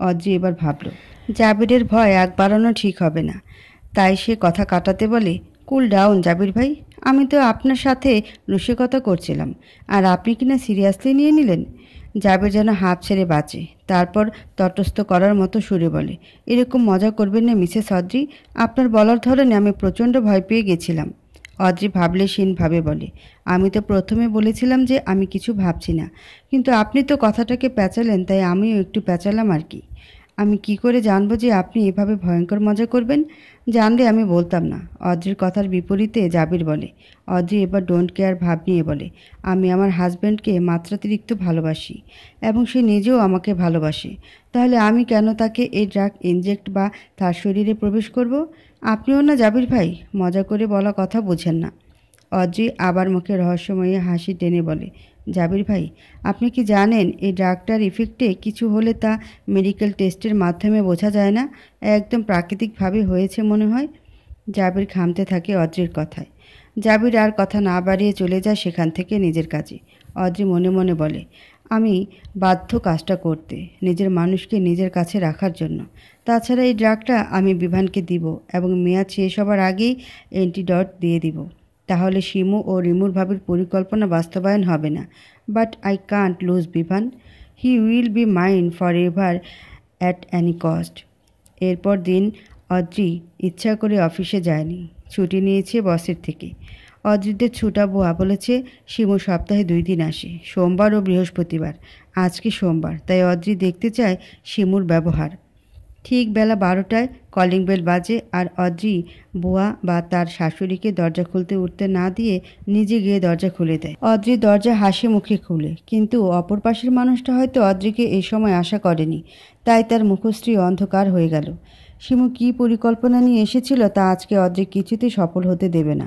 অদ্রি এবার ভাবল, জাবিরের ভয় আগ বাড়ানো ঠিক হবে না। তাই সে কথা কাটাতে বলে, কুল ডাউন জাবির ভাই, আমি তো আপনার সাথে রসিকতা করছিলাম, আর আপনি কিনা সিরিয়াসলি নিয়ে নিলেন। জাবির যেন হাঁপ ছেড়ে বাঁচে। তারপর তটস্থ করার মতো সুরে বলে, এরকম মজা করবেন না মিসেস অদ্রি। আপনার বলার ধরনে আমি প্রচণ্ড ভয় পেয়ে গেছিলাম। অদ্রি ভাবলেশীনভাবে বলে, আমি তো প্রথমে বলেছিলাম যে আমি কিছু ভাবছি না, কিন্তু আপনি তো কথাটাকে প্যাঁচালেন, তাই আমিও একটু প্যাঁচালাম আর কি। আমি কি করে জানবো যে আপনি এভাবে ভয়ঙ্কর মজা করবেন? জানলে আমি বলতাম না। অদ্রির কথার বিপরীতে জাবির বলে। অদ্রি এবার ডোন্ট কেয়ার ভাব নিয়ে বলে, আমি আমার হাজব্যান্ডকে মাত্রাতিরিক্ত ভালোবাসি এবং সে নিজেও আমাকে ভালোবাসে। তাহলে আমি কেন তাকে এই ড্রাগ ইনজেক্ট বা তার শরীরে প্রবেশ করব? আপনিও না জাবির ভাই, মজা করে বলা কথা বোঝেন না। অদ্রি আবার মুখে রহস্যময়ী হাসি টেনে বলে, জাবির ভাই, আপনি কি জানেন এই ড্রাগটার ইফেক্টে কিছু হলে তা মেডিকেল টেস্টের মাধ্যমে বোঝা যায় না, একদম প্রাকৃতিকভাবে হয়েছে মনে হয়। জাবির ঘামতে থাকে অদ্রির কথায়। জাবির আর কথা না বাড়িয়ে চলে যায় সেখান থেকে নিজের কাজে। অদ্রি মনে মনে বলে, আমি বাধ্য কাজটা করতে, নিজের মানুষকে নিজের কাছে রাখার জন্য। তাছাড়া এই ড্রাগটা আমি বিভানকে দিব এবং মেয়াদ শেষ হবার আগেই অ্যান্টিডট দিয়ে দিব। তাহলে শিমু ও রিমুর ভাবির পরিকল্পনা বাস্তবায়ন হবে না। But I can't lose Bivan. He will be mine forever at any cost. এরপর দিন অদ্রি ইচ্ছা করে অফিসে যায়নি, ছুটি নিয়েছে বসের থেকে। অদ্রিদের ছুটা বুয়া বলেছে শিমু সপ্তাহে 2 দিন আসে, সোমবার ও বৃহস্পতিবার। আজকে সোমবার, তাই অদ্রি দেখতে চায় শিমুর ব্যবহার। ঠিক বেলা 12টায় কলিং বেল বাজে আর অদ্রি বুয়া বা তার শাশুড়িকে দরজা খুলতে উঠতে না দিয়ে নিজে গিয়ে দরজা খুলে দেয়। অদ্রি দরজা হাসি মুখে খুলে, কিন্তু অপর পাশের মানুষটা হয়তো অদ্রিকে এই সময় আশা করেনি, তাই তার মুখশ্রী অন্ধকার হয়ে গেল। শিমু কী পরিকল্পনা নিয়ে এসেছিল তা আজকে অদ্রি কিছুতেই সফল হতে দেবে না।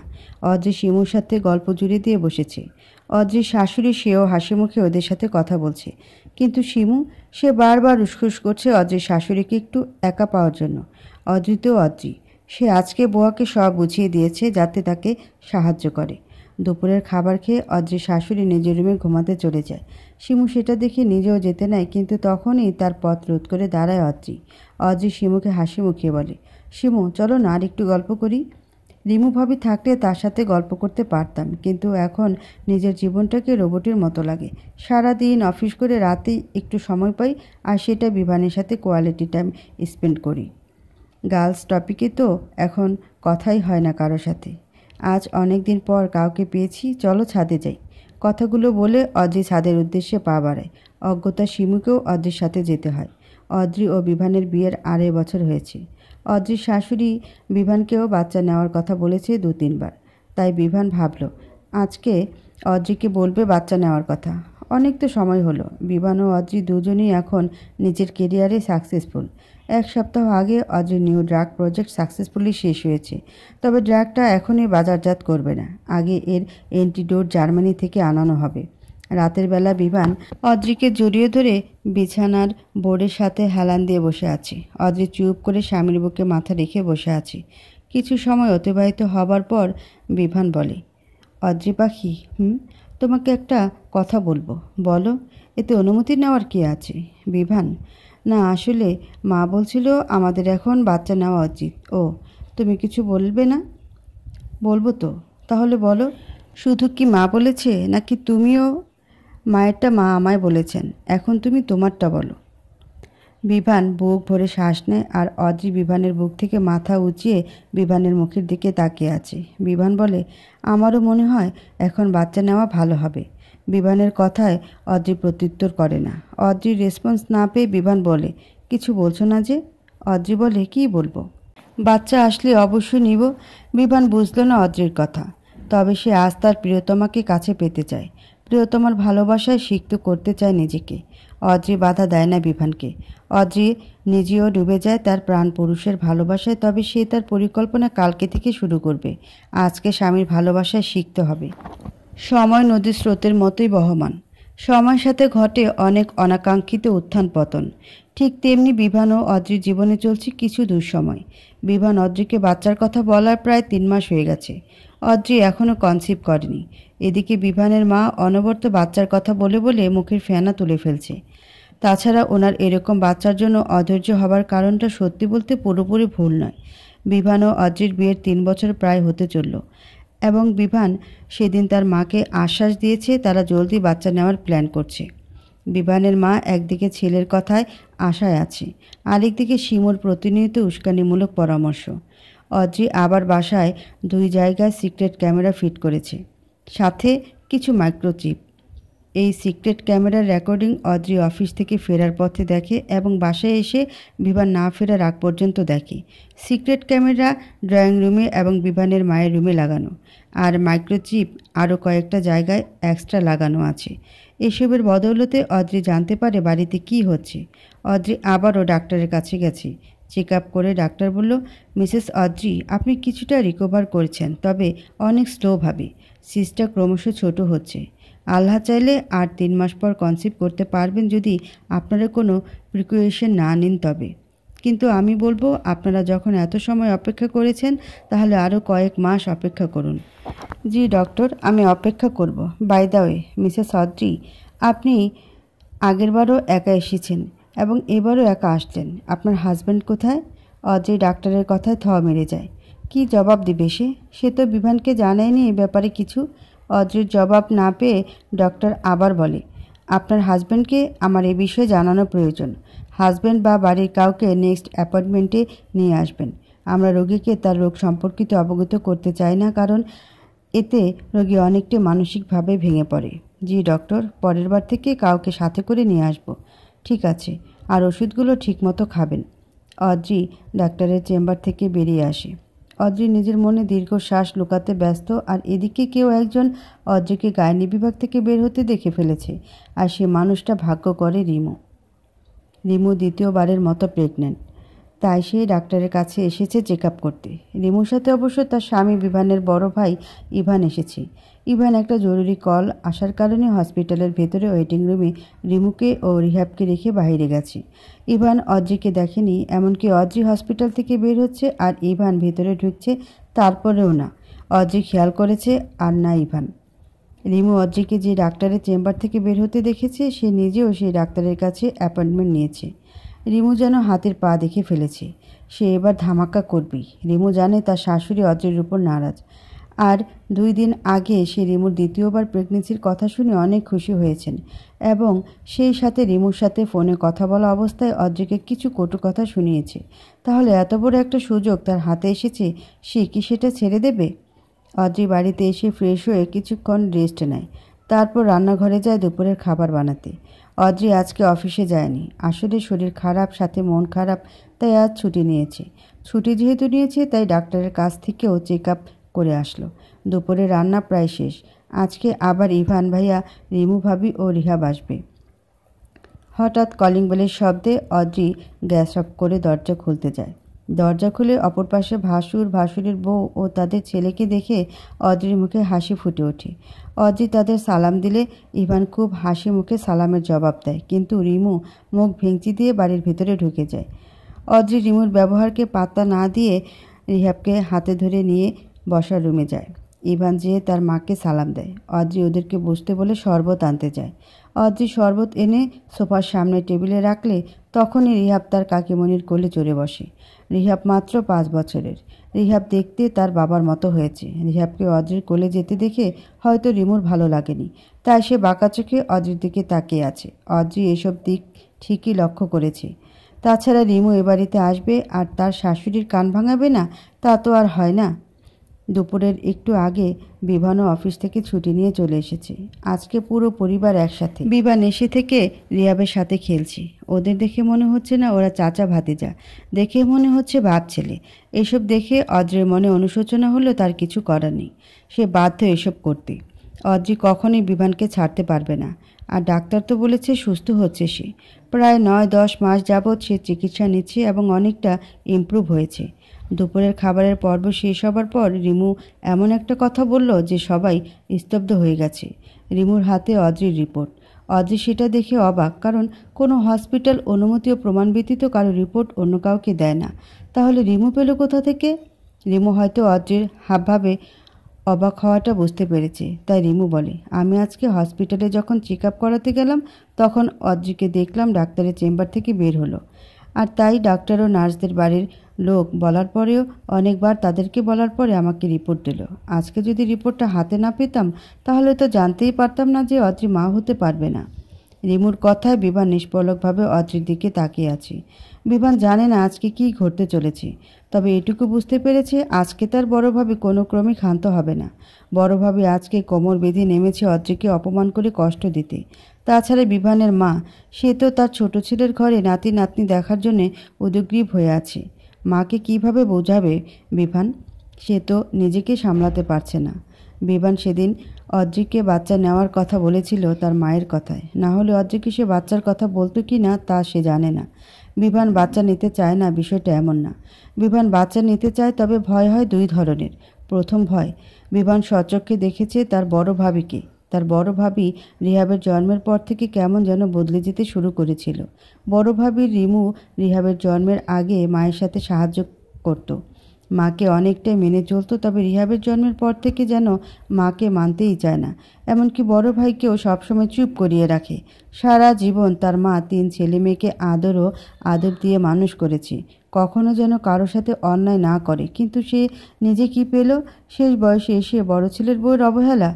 অদ্রি শিমুর সাথে গল্প জুড়ে দিয়ে বসেছে। অদ্রির শাশুড়ি সেও হাসি মুখে ওদের সাথে কথা বলছে, কিন্তু শিমু, সে বারবার উসখুস করছে অদ্রির শাশুড়িকে একটু একা পাওয়ার জন্য। অদ্রিতেও অদ্রি, সে আজকে বুয়াকে সব বুঝিয়ে দিয়েছে যাতে তাকে সাহায্য করে। দুপুরের খাবার খেয়ে অদ্রির শাশুড়ি নিজের রুমে ঘুমাতে চলে যায়। শিমু সেটা দেখে নিজেও যেতে নেয়, কিন্তু তখনই তার পথ রোধ করে দাঁড়ায় অদ্রি। অদ্রি শিমুকে হাসি মুখিয়ে বলে, শিমু চলো না আর একটু গল্প করি। রিমু ভাবি থাকলে তার সাথে গল্প করতে পারতাম, কিন্তু এখন নিজের জীবনটাকে রোবটের মতো লাগে। সারাদিন অফিস করে রাতেই একটু সময় পাই, আর সেটা বিভানের সাথে কোয়ালিটি টাইম স্পেন্ড করি। গার্লস টপিকে তো এখন কথাই হয় না কারো সাথে। আজ অনেক দিন পর কাউকে পেয়েছি, চলো ছাদে যাই। কথাগুলো বলে অদ্রি ছাদের উদ্দেশ্যে পা বাড়ায়। অজ্ঞতা শিমুকেও অদ্রির সাথে যেতে হয়। অদ্রি ও বিভানের বিয়ের 2.5 বছর হয়েছে। অদ্রির শাশুড়ি বিভানকেও বাচ্চা নেওয়ার কথা বলেছে 2-3 বার। তাই বিভান ভাবল আজকে অদ্রিকে বলবে বাচ্চা নেওয়ার কথা। অনেক তো সময় হলো। বিভান ও অদ্রি দুজনেই এখন নিজের কেরিয়ারে সাকসেসফুল। 1 সপ্তাহ আগে অদ্রির নিউ ড্রাগ প্রজেক্ট সাকসেসফুলি শেষ হয়েছে। তবে ড্রাগটা এখনই বাজারজাত করবে না, আগে এর অ্যান্টিডোট জার্মানি থেকে আনানো হবে। রাতের বেলা বিভান অদ্রিকে জড়িয়ে ধরে বিছানার বোর্ডের সাথে হেলান দিয়ে বসে আছে। অদ্রি চুপ করে স্বামীর বুকে মাথা রেখে বসে আছে। কিছু সময় অতিবাহিত হবার পর বিভান বলে, অদ্রি পাখি, তোমাকে একটা কথা বলবো, বলো। এতে অনুমতি নেওয়ার কি আছে? বিভান, না আসলে মা বলছিল আমাদের এখন বাচ্চা নেওয়া উচিত। ও, তুমি কিছু বলবে না? বলবো তো। তাহলে বলো। শুধু কি মা বলেছে নাকি তুমিও? মায়েরটা মা আমায় বলেছেন, এখন তুমি তোমারটা বলো। বিভান বুক ভরে শ্বাস নেয় আর অদ্রি বিভানের বুক থেকে মাথা উঁচিয়ে বিভানের মুখের দিকে তাকিয়ে আছে। বিভান বলে, আমারও মনে হয় এখন বাচ্চা নেওয়া ভালো হবে। বিভানের কথায় অদ্রি প্রত্যুত্তর করে না। অদ্রির রেসপন্স না পেয়ে বিভান বলে, কিছু বলছো না যে? অদ্রি বলে, কি বলবো? বাচ্চা আসলে অবশ্যই নিব। বিভান বুঝল না অদ্রির কথা। তবে সে আজ তার প্রিয়তমাকে কাছে পেতে চায়, প্রিয়তমার ভালোবাসায় সিক্ত করতে চায় নিজেকে। অদ্রি বাধা দেয় না বিভানকে। অদ্রি নিজেও ডুবে যায় তার প্রাণ পুরুষের ভালোবাসায়। তবে সে তার পরিকল্পনা কালকে থেকে শুরু করবে। আজকে স্বামীর ভালোবাসায় শিখতে হবে। সময় নদীর স্রোতের মতোই বহমান। সময়ের সাথে ঘটে অনেক অনাকাঙ্ক্ষিত উত্থান পতন। ঠিক তেমনি বিভান ও অদ্রির জীবনে চলছে কিছু দুঃসময়। বিভান অদ্রিকে বাচ্চার কথা বলার প্রায় 3 মাস হয়ে গেছে। অদ্রি এখনও কনসিভ করেনি। এদিকে বিভানের মা অনবরত বাচ্চার কথা বলে বলে মুখের ফেনা তুলে ফেলছে। তাছাড়া ওনার এরকম বাচ্চার জন্য অধৈর্য হবার কারণটা সত্যি বলতে পুরোপুরি ভুল নয়। বিভান ও অদ্রির বিয়ের 3 বছর প্রায় হতে চলল এবং বিভান সেদিন তার মাকে আশ্বাস দিয়েছে তারা জলদি বাচ্চা নেওয়ার প্ল্যান করছে। বিভানের মা একদিকে ছেলের কথায় আশায় আছে, আরেকদিকে শিমুর প্রতিনিয়ত উস্কানিমূলক পরামর্শ। অদ্রি আবার বাসায় 2 জায়গায় সিক্রেট ক্যামেরা ফিট করেছে, সাথে কিছু মাইক্রোচিপ। এই সিক্রেট ক্যামেরার রেকর্ডিং অদ্রি অফিস থেকে ফেরার পথে দেখে এবং বাসায় এসে বিভান না ফেরার আগ পর্যন্ত দেখে। সিক্রেট ক্যামেরা ড্রয়িং রুমে এবং বিভানের মায়ের রুমে লাগানো, আর মাইক্রোচিপ আরও কয়েকটা জায়গায় এক্সট্রা লাগানো আছে। এসবের বদৌলতে অদ্রি জানতে পারে বাড়িতে কি হচ্ছে। অদ্রি আবারও ডাক্তারের কাছে গেছে। চেক আপ করে ডাক্তার বলল, মিসেস অদ্রি, আপনি কিছুটা রিকভার করেছেন, তবে অনেক স্লোভাবে। সিস্টটা ক্রমশ ছোট হচ্ছে। আল্লাহ চাইলে আর 3 মাস পর কনসিভ করতে পারবেন যদি আপনারা কোনো প্রিকশন না নিন তবে। কিন্তু আমি বলবো আপনারা যখন এত সময় অপেক্ষা করেছেন তাহলে আরও কয়েক মাস অপেক্ষা করুন। জি ডক্টর, আমি অপেক্ষা করব। By the way Mrs Adri, আপনি আগেরবারও একা এসেছেন এবং এবারও একা আসলেন। আপনার হাজব্যান্ড কোথায়? অদ্রি ডাক্তারের কথায় থ মেরে যায়। কি জবাব দিবে সে তো বিভানকে জানায়নি এ ব্যাপারে কিছু। অদ্রির জবাব না পেয়ে ডক্টর আবার বলে, আপনার হাজব্যান্ডকে আমার এ বিষয়ে জানানো প্রয়োজন। হাজব্যান্ড বা বাড়ির কাউকে নেক্সট অ্যাপয়েন্টমেন্টে নিয়ে আসবেন। আমরা রোগীকে তার রোগ সম্পর্কিত অবগত করতে চাই না, কারণ এতে রোগী অনেকটাই মানসিকভাবে ভেঙে পড়ে। জি ডক্টর, পরের বার থেকে কাউকে সাথে করে নিয়ে আসব। ঠিক আছে, আর ওষুধগুলো ঠিকমতো খাবেন। অদ্রি ডাক্তারের চেম্বার থেকে বেরিয়ে আসে। অদ্রি নিজের মনে দীর্ঘশ্বাস লুকাতে ব্যস্ত, আর এদিকে কেউ একজন অদ্রিকে গাইনি বিভাগ থেকে বের হতে দেখে ফেলেছে, আর সে মানুষটা ভাগ্য করে রিমু। রিমু দ্বিতীয়বারের মতো প্রেগনেন্ট, তাই সে ডাক্তারের কাছে এসেছে চেক আপ করতে। রিমুর সাথে অবশ্য তার স্বামী বিভানের বড় ভাই ইভান এসেছে। ইভান একটা জরুরি কল আসার কারণে হসপিটালের ভেতরে ওয়েটিং রুমে রিমুকে ও রিহাবকে রেখে বাইরে গেছে। ইভান অদ্রিকে দেখেনি, এমনকি অদ্রি হসপিটাল থেকে বের হচ্ছে আর ইভান ভেতরে ঢুকছে, তারপরেও না অদ্রি খেয়াল করেছে আর না ইভান। রিমু অদ্রিকে যে ডাক্তারের চেম্বার থেকে বের হতে দেখেছে সে নিজেও সেই ডাক্তারের কাছে অ্যাপয়েন্টমেন্ট নিয়েছে। রিমু যেন হাতের পা দেখে ফেলেছে, সে এবার ধামাকা করবেই। রিমু জানে তার শাশুড়ি অদ্রির উপর নারাজ, আর 2 দিন আগে সে রিমুর দ্বিতীয়বার প্রেগনেন্সির কথা শুনে অনেক খুশি হয়েছেন এবং সেই সাথে রিমুর সাথে ফোনে কথা বলা অবস্থায় অদ্রিকে কিছু কটু কথা শুনিয়েছে। তাহলে এত বড় একটা সুযোগ তার হাতে এসেছে, সে কি সেটা ছেড়ে দেবে? অদ্রি বাড়িতে এসে ফ্রেশ হয়ে কিছুক্ষণ রেস্ট নেয়, তারপর রান্নাঘরে যায় দুপুরের খাবার বানাতে। অদ্রি আজকে অফিসে যায়নি, আসলে শরীর খারাপ, সাথে মন খারাপ, তাই আজ ছুটি নিয়েছে। ছুটি যেহেতু নিয়েছে তাই ডাক্তারের কাছ থেকেও চেক আপ করে আসলো। দুপুরে রান্না প্রায় শেষ। আজকে আবার ইভান ভাইয়া, রিমু ভাবি ও রিহাব আসবে। হঠাৎ কলিং বেলের শব্দে অদ্রি গ্যাস অফ করে দরজা খুলতে যায়। দরজা খুলে অপর পাশে ভাসুর, ভাসুরের বউ ও তাদের ছেলেকে দেখে অদ্রির মুখে হাসি ফুটে ওঠে। অদ্রি তাদের সালাম দিলে ইভান খুব হাসি মুখে সালামের জবাব দেয়, কিন্তু রিমু মুখ ভেঙচি দিয়ে বাড়ির ভেতরে ঢুকে যায়। অদ্রি রিমুর ব্যবহারকে পাত্তা না দিয়ে রিহাবকে হাতে ধরে নিয়ে বসার রুমে যায়। ইভান যেয়ে তার মাকে সালাম দেয়। অদ্রি ওদেরকে বসতে বলে শরবত আনতে যায়। অদ্রি শরবত এনে সোফার সামনে টেবিলে রাখলে তখনই রিহাব তার কাকিমণির কোলে চড়ে বসে। রিহাব মাত্র 5 বছরের। রিহাব দেখতে তার বাবার মতো হয়েছে। রিহাবকে অদ্রির কোলে যেতে দেখে হয়তো রিমুর ভালো লাগেনি, তাই সে বাঁকা চোখে অদ্রির দিকে তাকিয়ে আছে। অদ্রি এসব দিক ঠিকই লক্ষ্য করেছে। তাছাড়া রিমু এ বাড়িতে আসবে আর তার শাশুড়ির কান ভাঙাবে না, তা তো আর হয় না। দুপুরের একটু আগে বিভানও অফিস থেকে ছুটি নিয়ে চলে এসেছে। আজকে পুরো পরিবার একসাথে। বিভান এসে থেকে রিয়াবের সাথে খেলছে। ওদের দেখে মনে হচ্ছে না ওরা চাচা ভাতিজা, দেখে মনে হচ্ছে বাপ ছেলে। এসব দেখে অদ্রির মনে অনুশোচনা হলেও তার কিছু করার নেই, সে বাধ্য এসব করতে। অদ্রি কখনোই বিভানকে ছাড়তে পারবে না। আর ডাক্তার তো বলেছে সুস্থ হচ্ছে সে। প্রায় 9-10 মাস যাবৎ সে চিকিৎসা নিচ্ছে এবং অনেকটা ইমপ্রুভ হয়েছে। দুপুরের খাবারের পর্ব শেষ হবার পর রিমু এমন একটা কথা বলল যে সবাই স্তব্ধ হয়ে গেছে। রিমুর হাতে অদ্রির রিপোর্ট। অদ্রি সেটা দেখে অবাক, কারণ কোনো হসপিটাল অনুমতি ও প্রমাণ ব্যতীত কারো রিপোর্ট অন্য কাউকে দেয় না। তাহলে রিমু পেল কোথা থেকে? রিমু হয়তো অদ্রির হাবভাবে অবাক হওয়াটা বুঝতে পেরেছে, তাই রিমু বলে, আমি আজকে হসপিটালে যখন চেক আপ করাতে গেলাম তখন অদ্রিকে দেখলাম ডাক্তারের চেম্বার থেকে বের হলো। আর তাই ডাক্তার ও নার্সদের বাড়ির লোক বলার পরেও, অনেকবার তাদেরকে বলার পরে আমাকে রিপোর্ট দিল। আজকে যদি রিপোর্টটা হাতে না পেতাম তাহলে তো জানতেই পারতাম না যে অদ্রি মা হতে পারবে না। রিমুর কথায় বিভান নিষ্পলকভাবে অদ্রির দিকে তাকিয়ে আছে। বিভান জানে না আজকে কি ঘটতে চলেছে, তবে এটুকু বুঝতে পেরেছে আজকে তার বড় ভাবি কোনো ক্রমে ক্ষান্ত হবে না। বড় ভাবি আজকে কোমর বেঁধে নেমেছে অদ্রিকে অপমান করে কষ্ট দিতে। তাছাড়া বিভানের মা, সে তো তার ছোট ছেলের ঘরে নাতি নাতনি দেখার জন্যে উদগ্রীব হয়ে আছে। মাকে কিভাবে বোঝাবে বিভান? সে তো নিজেকে সামলাতে পারছে না। বিভান সেদিন অদ্রিকে বাচ্চা নেওয়ার কথা বলেছিল তার মায়ের কথায়, না হলে অদ্রিকে সে বাচ্চার কথা বলতো কি না তা সে জানে না। বিভান বাচ্চা নিতে চায় না, বিষয়টা এমন না। বিভান বাচ্চা নিতে চায়, তবে ভয় হয় দুই ধরনের। প্রথম ভয়, বিভান স্বচক্ষে দেখেছে তার বড় ভাবিকে। তার বড় ভাবি রিহাবের জন্মের পর থেকে কেমন যেন বদলে যেতে শুরু করেছিল। বড় ভাবি রিমু রিহাবের জন্মের আগে মায়ের সাথে সাহায্য করত, মাকে অনেকটাই মেনে চলতো, তবে রিহাবের জন্মের পর থেকে যেন মাকে মানতেই চায় না। এমনকি বড় ভাইকেও সবসময় চুপ করিয়ে রাখে। সারা জীবন তার মা 3 ছেলে মেয়েকে আদর ও আদব দিয়ে মানুষ করেছে, কখনো যেন কারো সাথে অন্যায় না করে। কিন্তু সে নিজে কি পেল? শেষ বয়সে এসে বড় ছেলের বউয়ের অবহেলা।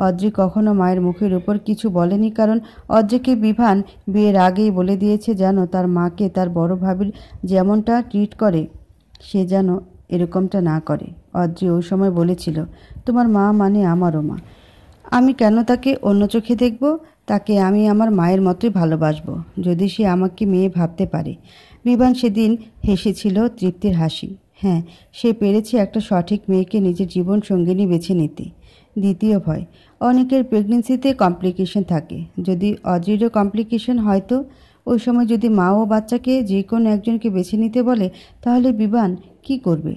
অদ্রি কখনো মায়ের মুখের উপর কিছু বলেনি, কারণ অদ্রিকে বিভান বিয়ের আগেই বলে দিয়েছে যেন তার মাকে তার বড় ভাবির যেমনটা ট্রিট করে সে যেন এরকমটা না করে। অদ্রি ওই সময় বলেছিল, তোমার মা মানে আমারও মা, আমি কেন তাকে অন্য চোখে দেখব? তাকে আমি আমার মায়ের মতোই ভালোবাসবো, যদি সে আমাকে মেয়ে ভাবতে পারে। বিভান সেদিন হেসেছিল তৃপ্তির হাসি। হ্যাঁ, সে পেরেছে একটা সঠিক মেয়েকে নিজের জীবন সঙ্গিনী বেছে নিতে। দ্বিতীয় ভয়, অনেকের প্রেগনেন্সিতে কমপ্লিকেশন থাকে। যদি অদ্রিরও কমপ্লিকেশন হয় তো? ওই সময় যদি মা ও বাচ্চাকে যে কোনো একজনকে বেছে নিতে বলে তাহলে বিভান কি করবে?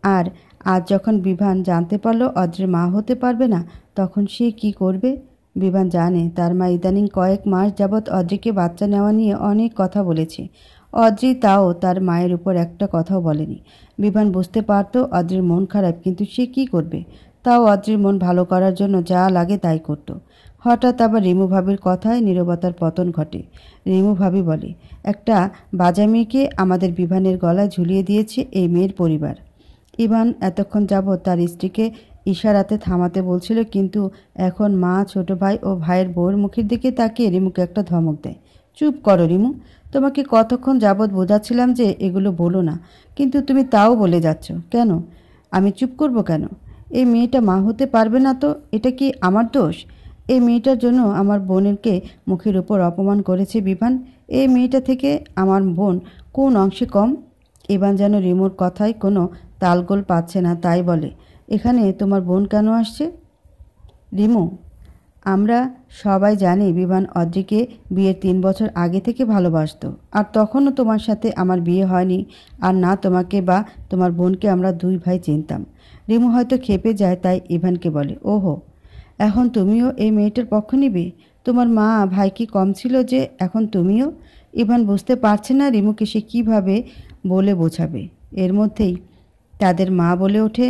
আর আজ যখন বিভান জানতে পারল অদ্রির মা হতে পারবে না, তখন সে কি করবে? বিভান জানে তার মা ইদানিং কয়েক মাস যাবৎ অদ্রিকে বাচ্চা নেওয়া নিয়ে অনেক কথা বলেছে। অদ্রি তাও তার মায়ের উপর একটা কথাও বলেনি। বিভান বুঝতে পারত অদ্রির মন খারাপ, কিন্তু সে কি করবে? তাও অদ্রির মন ভালো করার জন্য যা লাগে তাই করত। হঠাৎ আবার রিমু ভাবির কথায় নীরবতার পতন ঘটে। রিমু ভাবি বলে, একটা বাজা মেয়েকে আমাদের বিভানের গলায় ঝুলিয়ে দিয়েছে এই মেয়ের পরিবার। ইভান এতক্ষণ যাবৎ তার স্ত্রীকে ইশারাতে থামাতে বলছিল, কিন্তু এখন মা, ছোট ভাই ও ভাইয়ের বউয়ের মুখের দিকে তাকিয়ে রিমুকে একটা ধমক দেয়। চুপ করো রিমু, তোমাকে কতক্ষণ যাবৎ বোঝাচ্ছিলাম যে এগুলো বলো না, কিন্তু তুমি তাও বলে যাচ্ছ। কেন? আমি চুপ করব কেন? এই মেয়েটা মা হতে পারবে না তো এটা কি আমার দোষ? এই মেয়েটার জন্য আমার বোনেরকে মুখের উপর অপমান করেছে বিভান। এই মেয়েটা থেকে আমার বোন কোন অংশে কম? ইভান যেন রিমুর কথায় কোনো তালগোল পাচ্ছে না, তাই বলে, এখানে তোমার বোন কেন আসছে? রিমু, আমরা সবাই জানি বিভান অদ্রিকে বিয়ের 3 বছর আগে থেকে ভালোবাসতো, আর তখনও তোমার সাথে আমার বিয়ে হয়নি, আর না তোমাকে বা তোমার বোনকে আমরা 2 ভাই চিনতাম। রিমু হয়তো খেপে যায়, তাই ইভানকে বলে, ওহো, এখন তুমিও এই মেয়েটার পক্ষ নিবে? তোমার মা ভাই কি কম ছিল যে এখন তুমিও? ইভান বুঝতে পারছে না রিমুকে সে কীভাবে বলে বোঝাবে। এর মধ্যেই তাদের মা বলে ওঠে,